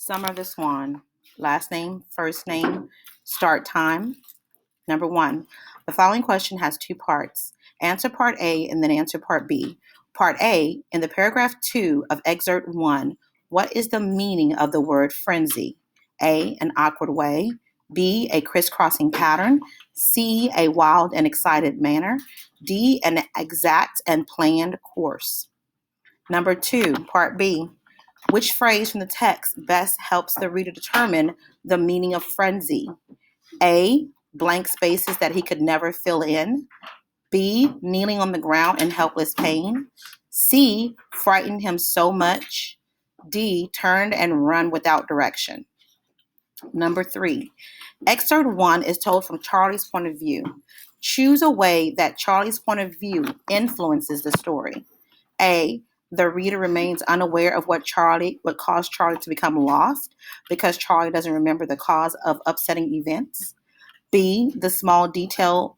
Summer the Swan. Last name, first name, start time. Number one, the following question has two parts. Answer part A and then answer part B. Part A, in the paragraph 2 of excerpt 1, what is the meaning of the word frenzy? A, an awkward way. B, a crisscrossing pattern. C, a wild and excited manner. D, an exact and planned course. Number 2, part B. Which phrase from the text best helps the reader determine the meaning of frenzy? A, blank spaces that he could never fill in. B, kneeling on the ground in helpless pain. C, frightened him so much. D, turned and run without direction. Number 3, excerpt 1 is told from Charlie's point of view. Choose a way that Charlie's point of view influences the story. A, the reader remains unaware of what caused Charlie to become lost because Charlie doesn't remember the cause of upsetting events. B, the small detail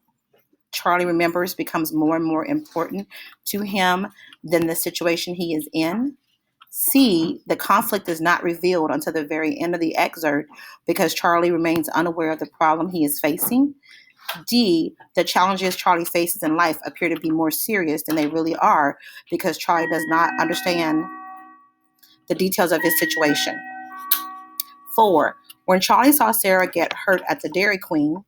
Charlie remembers becomes more and more important to him than the situation he is in. C, the conflict is not revealed until the very end of the excerpt because Charlie remains unaware of the problem he is facing. D, the challenges Charlie faces in life appear to be more serious than they really are because Charlie does not understand the details of his situation. 4, when Charlie saw Sarah get hurt at the Dairy Queen,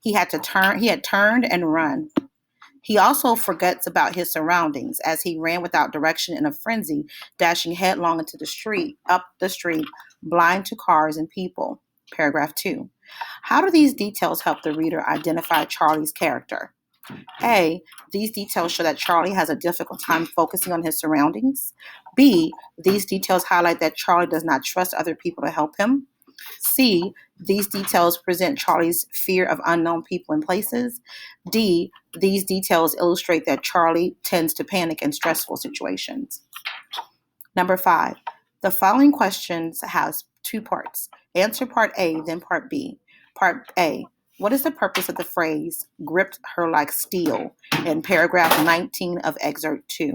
he had turned and run. He also forgets about his surroundings as he ran without direction in a frenzy, dashing headlong up the street, blind to cars and people. Paragraph 2. How do these details help the reader identify Charlie's character? A, these details show that Charlie has a difficult time focusing on his surroundings. B, these details highlight that Charlie does not trust other people to help him. C, these details present Charlie's fear of unknown people and places. D, these details illustrate that Charlie tends to panic in stressful situations. Number 5, the following questions has two parts. Answer part A, then part B. Part A, what is the purpose of the phrase gripped her like steel in paragraph 19 of excerpt 2?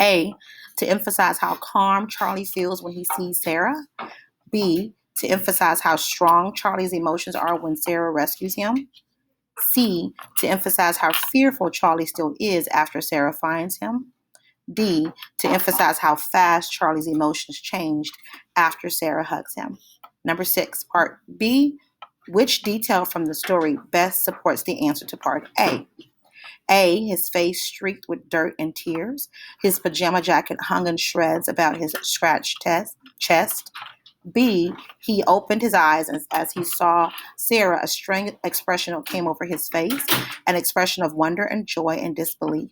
A, to emphasize how calm Charlie feels when he sees Sarah. B, to emphasize how strong Charlie's emotions are when Sarah rescues him. C, to emphasize how fearful Charlie still is after Sarah finds him. D, to emphasize how fast Charlie's emotions changed after Sarah hugs him. Number 6, part B, which detail from the story best supports the answer to part A? A, his face streaked with dirt and tears. His pajama jacket hung in shreds about his scratched chest. B, he opened his eyes as he saw Sarah. A strange expression came over his face, an expression of wonder and joy and disbelief.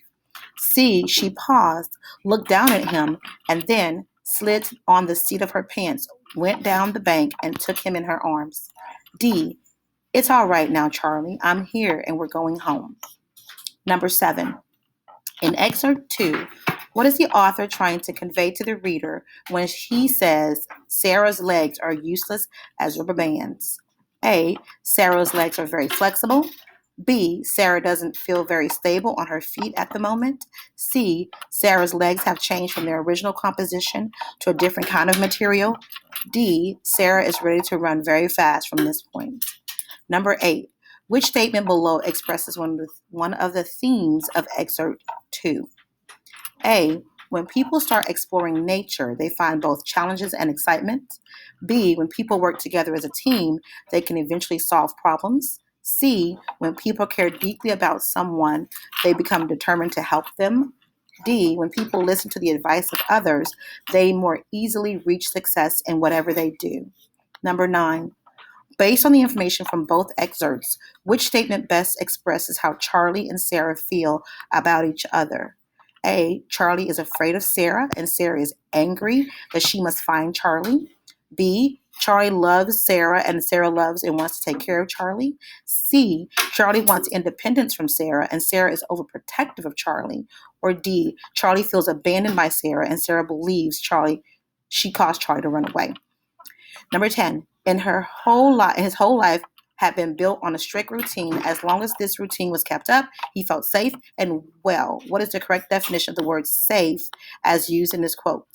C, she paused, looked down at him, and then slid on the seat of her pants, went down the bank, and took him in her arms. D, it's all right now, Charlie. I'm here and we're going home. Number 7, in excerpt 2, what is the author trying to convey to the reader when he says Sarah's legs are useless as rubber bands? A, Sarah's legs are very flexible. B, Sarah doesn't feel very stable on her feet at the moment. C, Sarah's legs have changed from their original composition to a different kind of material. D, Sarah is ready to run very fast from this point. Number 8, which statement below expresses one of the themes of excerpt 2? A, when people start exploring nature, they find both challenges and excitement. B, when people work together as a team, they can eventually solve problems. C, when people care deeply about someone, they become determined to help them. D, when people listen to the advice of others, they more easily reach success in whatever they do. Number 9, based on the information from both excerpts, which statement best expresses how Charlie and Sarah feel about each other? A, Charlie is afraid of Sarah and Sarah is angry that she must find Charlie. B, Charlie loves Sarah and Sarah loves and wants to take care of Charlie. C, Charlie wants independence from Sarah and Sarah is overprotective of Charlie. Or D, Charlie feels abandoned by Sarah and Sarah believes she caused Charlie to run away. Number 10, his whole life had been built on a strict routine. As long as this routine was kept up, he felt safe and well. What is the correct definition of the word safe as used in this quote?